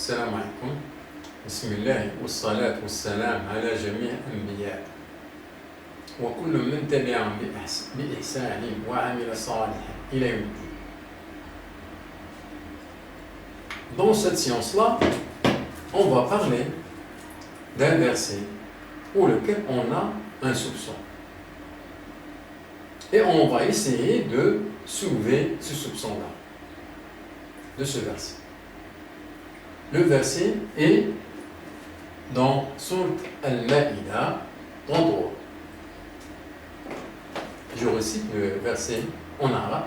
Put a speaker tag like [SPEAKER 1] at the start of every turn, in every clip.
[SPEAKER 1] السلام عليكم. بسم الله والصلاة والسلام على جميع الأنبياء وكل من تبعهم بإحسان وعمل صالحا إلى يوم الدين. Dans cette science-là, on va parler d'un verset pour lequel on a un soupçon. Et on va essayer de soulever ce soupçon-là, de ce verset. Le verset est dans Sourate Al-Ma'idah 33. Je recite le verset en arabe.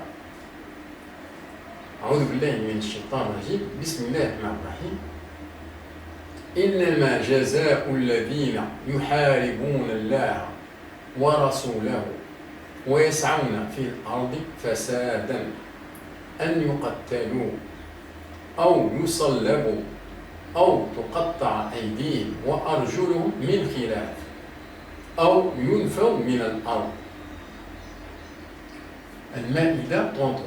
[SPEAKER 1] أعوذ بالله من الشيطان الرجيم بسم الله الرحمن الرحيم إنما جزاء الذين يحاربون الله ورسوله ويسعون في الأرض فسادا أن يقتلوا أو يصلبوا أو تقطع أيديهم وأرجلهم من خلاف أو ينفوا من الأرض. Al-Ma'idah 33.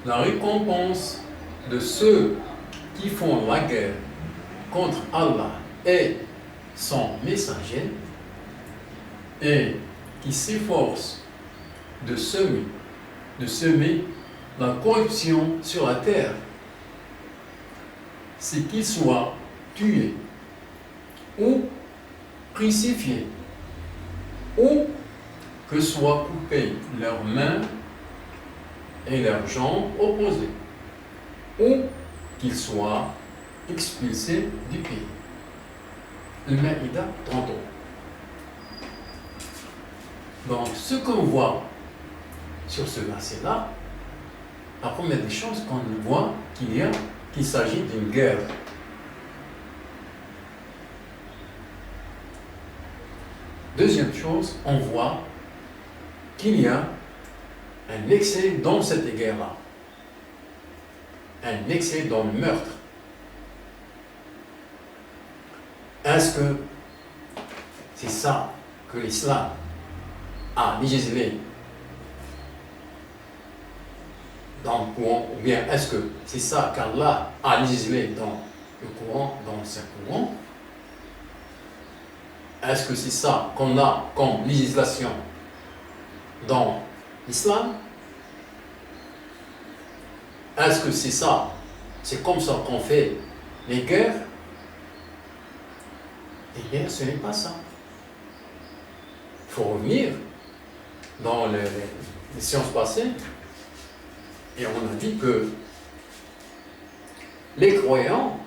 [SPEAKER 1] La récompense de ceux qui font la guerre contre Allah et son messager et qui s'efforcent de semer la corruption sur la terre, c'est qu'ils soient tués ou crucifiés ou que soient coupées leurs mains et leurs jambes opposées, ou qu'ils soient expulsés du pays. Al-Ma'idah 33. Donc, ce qu'on voit sur ce verset-là, la première des choses qu'on voit qu'il s'agit d'une guerre. Deuxième chose, on voit qu'il y a un excès dans cette guerre-là, un excès dans le meurtre. Est-ce que c'est ça que l'islam a législé dans le Coran, ou bien est-ce que c'est ça qu'Allah a législé dans le Coran, dans le Saint-Coran? Est-ce que c'est ça qu'on a comme législation dans l'islam? Est-ce que c'est ça? C'est comme ça qu'on fait les guerres? Eh bien, ce n'est pas ça. Il faut revenir dans les séances passées et on a dit que les croyants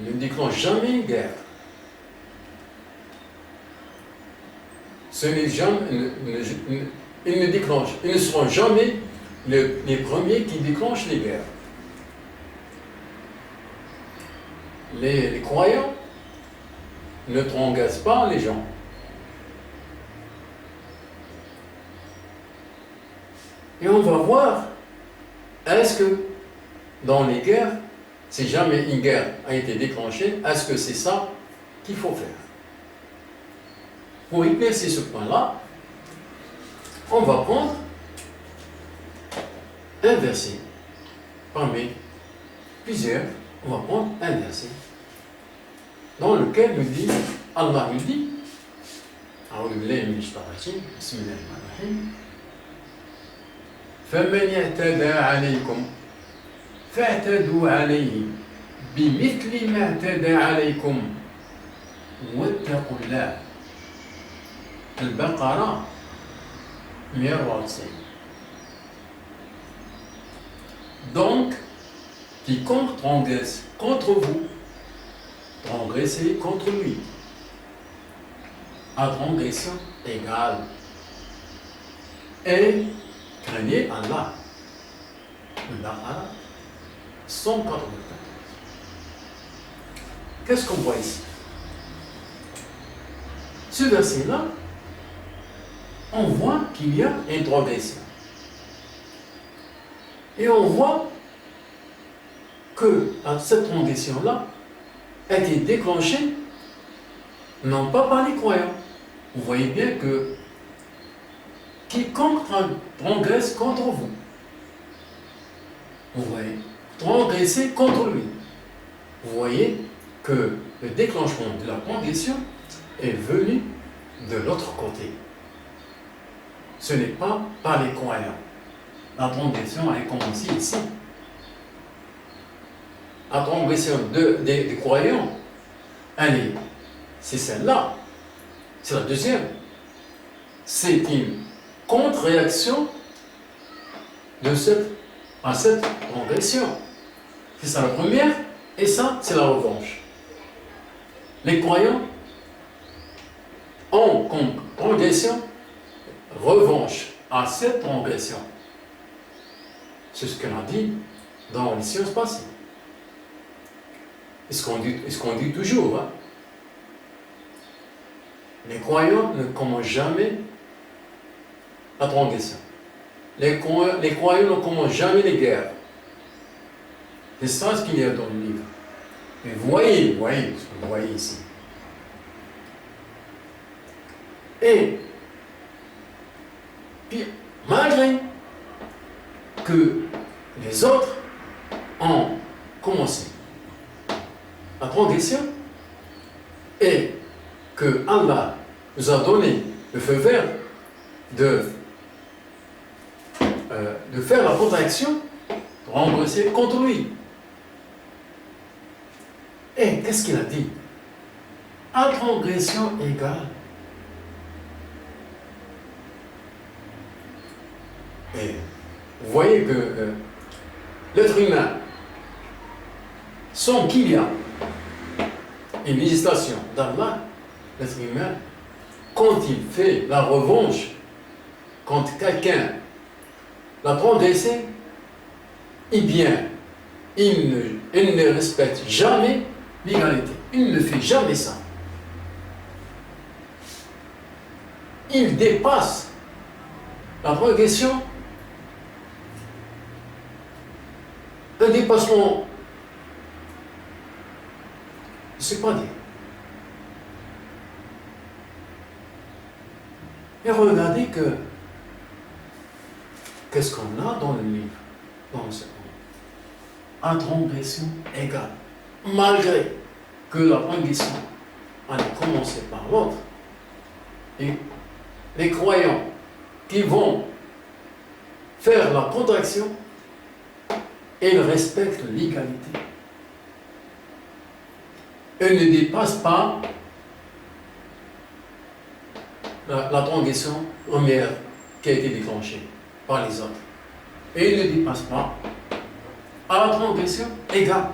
[SPEAKER 1] ne déclenchent jamais une guerre. Ils ne seront jamais les premiers qui déclenchent les guerres. Les croyants ne trangassent pas les gens. Et on va voir, est-ce que dans les guerres, si jamais une guerre a été déclenchée, est-ce que c'est ça qu'il faut faire? Pour éclaircir ce point-là, on va prendre un verset. Parmi plusieurs, on va prendre un verset dans lequel Allah nous dit أعوذ بالله من الشيطان الرجيم بسم الله الرحمن الرحيم فمن اعتدى عليكم فاعتدوا عليه بمثل ما اعتدى عليكم واتقوا الله. Al-Baqarah 195. Donc, quiconque transgresse contre vous, transgressez contre lui, à transgression égale, et craignez Allah. Al-Baqarah 194. Qu'est-ce qu'on voit ici? Ce verset-là, on voit qu'il y a une transgression. Et on voit que cette transgression-là a été déclenchée non pas par les croyants. Vous voyez bien que quiconque transgresse contre vous, vous voyez, transgresser contre lui. Vous voyez que le déclenchement de la transgression est venu de l'autre côté. Ce n'est pas par les croyants. La transgression a commencé ici. La transgression des croyants, c'est celle-là. C'est la deuxième. C'est une contre-réaction à cette transgression. C'est ça la première, et ça, c'est la revanche. Les croyants ont comme transgression revanche à cette transgression. C'est ce qu'on a dit dans les sciences passées. Et ce qu'on dit toujours. Hein? Les croyants ne commencent jamais la transgression. Les croyants ne commencent jamais les guerres. C'est ça ce qu'il y a dans le livre. Mais voyez ce que vous voyez ici. Et puis, malgré que les autres ont commencé la transgression et que Allah nous a donné le feu vert de faire la contre-action pour transgresser contre lui. Et qu'est-ce qu'il a dit? À transgression égale. Et vous voyez que l'être humain, sans qu'il y a une législation d'Allah, l'être humain, quand il fait la revanche, quand quelqu'un l'a transgressé, eh bien, il ne respecte jamais l'égalité. Il ne fait jamais ça. Il dépasse la progression, un dépassement, je ne sais pas dire. Et regardez qu'est-ce qu'on a dans le livre, dans le second. À transgression égale. Malgré que la transgression a commencé par l'autre, et les croyants qui vont faire la contraction, ils respectent l'égalité. Ils ne dépassent pas la transgression première qui a été déclenchée par les autres. Et ils ne dépassent pas à la transgression égale.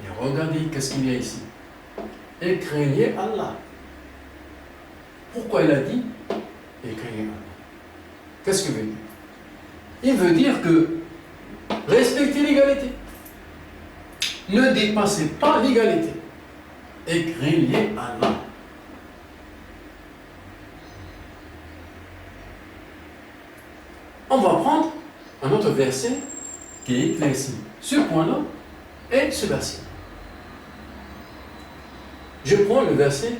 [SPEAKER 1] Et regardez qu'est-ce qu'il y a ici. Et craignez Allah. Pourquoi il a dit et craignez Allah? Qu'est-ce qu'il veut dire? Il veut dire que respectez l'égalité. Ne dépassez pas l'égalité. Et craignez Allah. On va prendre un autre verset qui éclaircit ce point-là et ce verset. Je prends le verset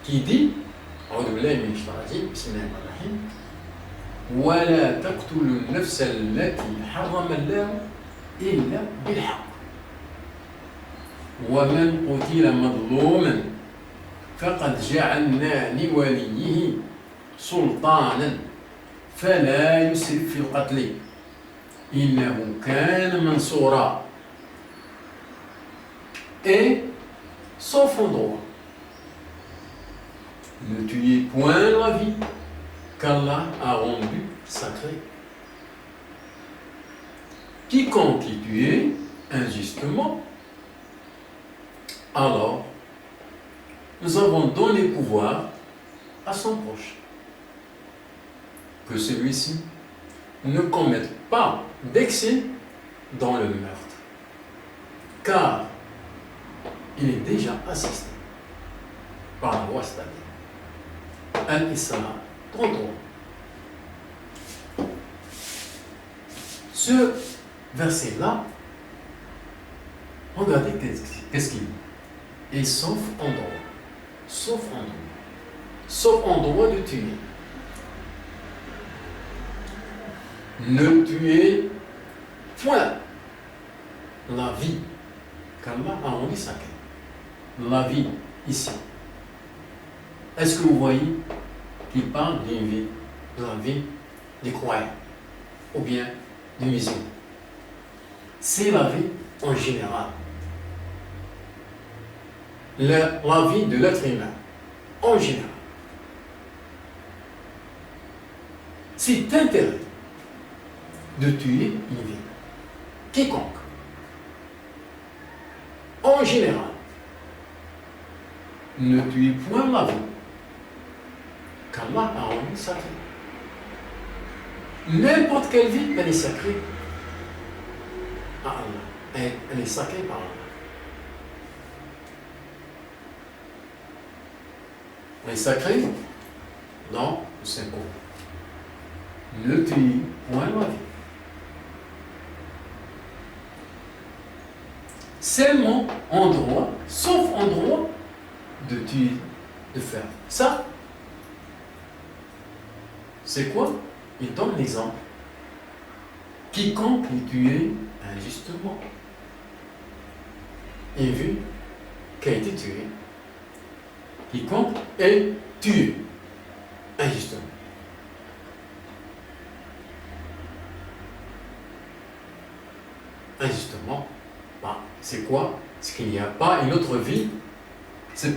[SPEAKER 1] qui dit ولا تقتلوا النفس التي حرم الله إلا بالحق ومن قتل مظلوما فقد جعلنا لوليه سلطانا فلا يسرف في القتل إنه كان منصورا. Et sauf en droit, ne tuez point la vie qu'Allah a rendue sacrée. Quiconque est tué injustement, alors nous avons donné pouvoir à son proche, que celui-ci ne commette pas d'excès dans le meurtre, car il est déjà assisté par la loi, c'est-à-dire Al-Isra 33. Ce verset-là, regardez qu'est-ce qu'il dit. Et sauf en droit, sauf en droit de tuer. Ne tuez point la vie, qu'Allah a rendu sacrée. La vie, ici. Est-ce que vous voyez qu'il parle d'une vie, de la vie des croyants, ou bien des musulmans? C'est la vie en général. La vie de l'être humain, en général. C'est interdit de tuer une vie. Quiconque. En général. Ne tuez point la vie, qu'Allah a rendu sacrée. N'importe quelle vie, elle est sacrée à Allah. Elle est sacrée par Allah. Elle est sacrée dans le Saint-Coran. Ne tuez point la vie. Seulement en droit, sauf en droit, de tuer, de faire ça. C'est quoi? Il donne l'exemple. Quiconque est tué injustement est vu qui a été tué. Quiconque est tué injustement. Injustement, c'est quoi? C'est qu'il n'y a pas une autre vie. Cette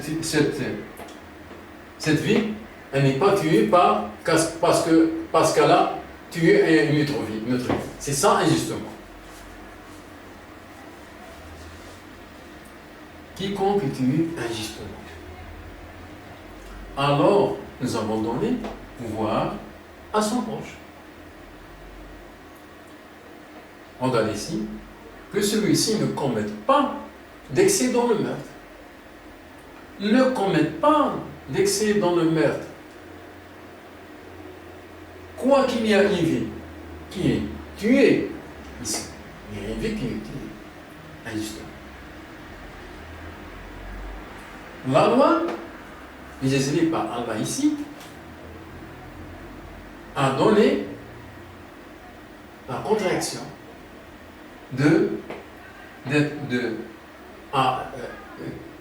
[SPEAKER 1] vie, elle n'est pas tuée parce qu'elle a tué une autre vie. C'est ça, injustement. Quiconque est tué injustement. Alors, nous avons donné pouvoir à son proche. On donne ici que celui-ci ne commette pas d'excès dans le meurtre. Ne commette pas d'excès dans le meurtre. Quoi qu'il y a une vie qui est tuée ici, il y a une vie qui est tuée injustement. La loi, législée par Allah ici, a donné la contraction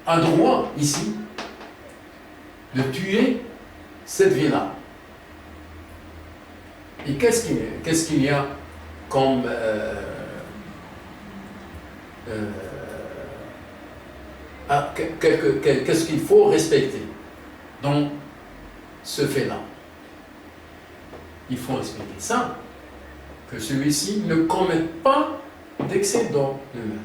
[SPEAKER 1] a droit ici de tuer cette vie-là. Et qu'est-ce qu'il y a comme qu'est-ce qu'il faut respecter dans ce fait-là? Il faut respecter ça, que celui-ci ne commette pas d'excès dans le meurtre.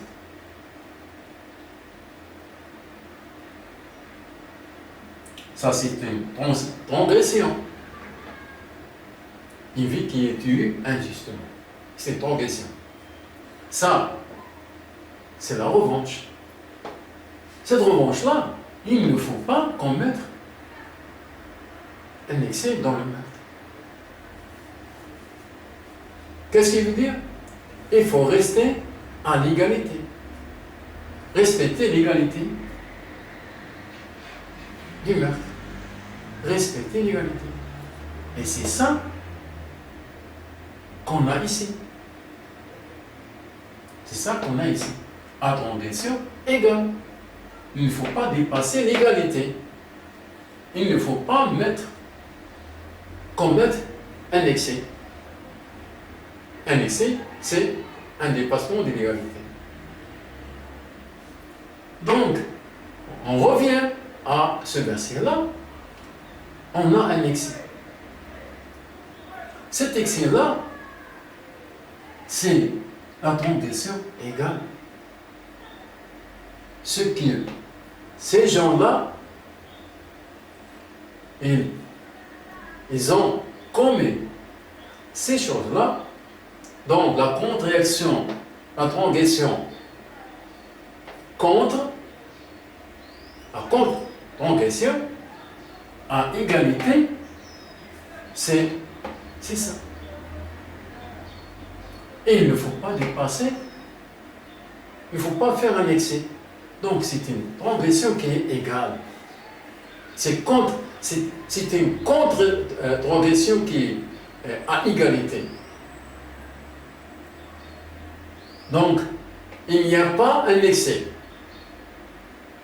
[SPEAKER 1] Ça, c'est une transgression. Une vie qui est tuée injustement. C'est une transgression. Ça, c'est la revanche. Cette revanche-là, il ne faut pas commettre un excès dans le meurtre. Qu'est-ce qu'il veut dire? Il faut rester à l'égalité. Respecter l'égalité du meurtre. Respecter l'égalité. Et c'est ça qu'on a ici. C'est ça qu'on a ici. À condition égale. Il ne faut pas dépasser l'égalité. Il ne faut pas commettre un excès. Un excès, c'est un dépassement de l'égalité. Donc, on revient à ce verset-là. On a un excès. Cet excès-là, c'est la transgression égale. Ces gens-là, ils ont commis ces choses-là. Donc la contre-réaction, la transgression contre la contre-transgression à égalité, c'est ça. Et il ne faut pas dépasser, il ne faut pas faire un excès. Donc c'est une transgression qui est égale. C'est une contre-transgression qui est à égalité. Donc, il n'y a pas un excès.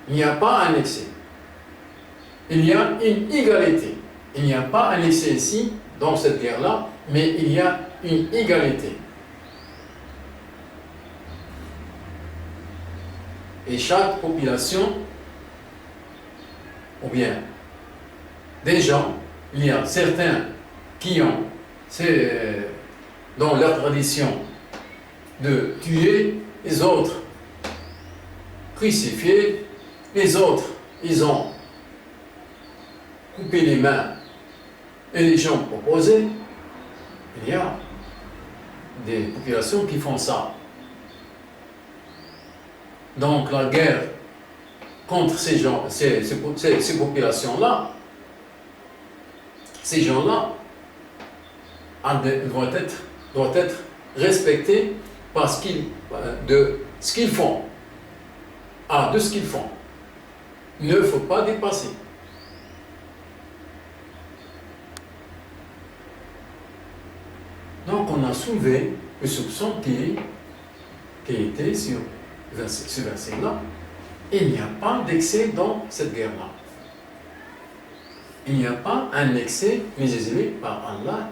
[SPEAKER 1] Il n'y a pas un excès. Il y a une égalité. Il n'y a pas un excès ici, dans cette guerre-là, mais il y a une égalité. Et chaque population, ou bien des gens, il y a certains qui ont, c'est dans leur tradition, de tuer les autres, crucifier les autres. Ils ont coupé les mains et les jambes opposées. Il y a des populations qui font ça. Donc la guerre contre ces gens, ces populations-là, ces gens-là doivent être respectés parce de ce qu'ils font. De ce qu'ils font. Il ne faut pas dépasser. Donc on a soulevé le soupçon qui était sur ce verset-là. Il n'y a pas d'excès dans cette guerre-là. Il n'y a pas un excès législé par Allah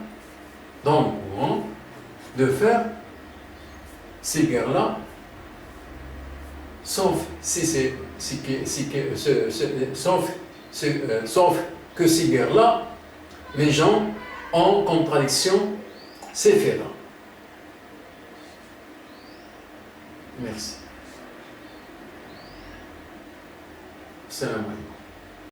[SPEAKER 1] dans le Coran de faire ces guerres-là, sauf que ces guerres-là, les gens en contradiction c'est fait là. Merci. Salam alaikum.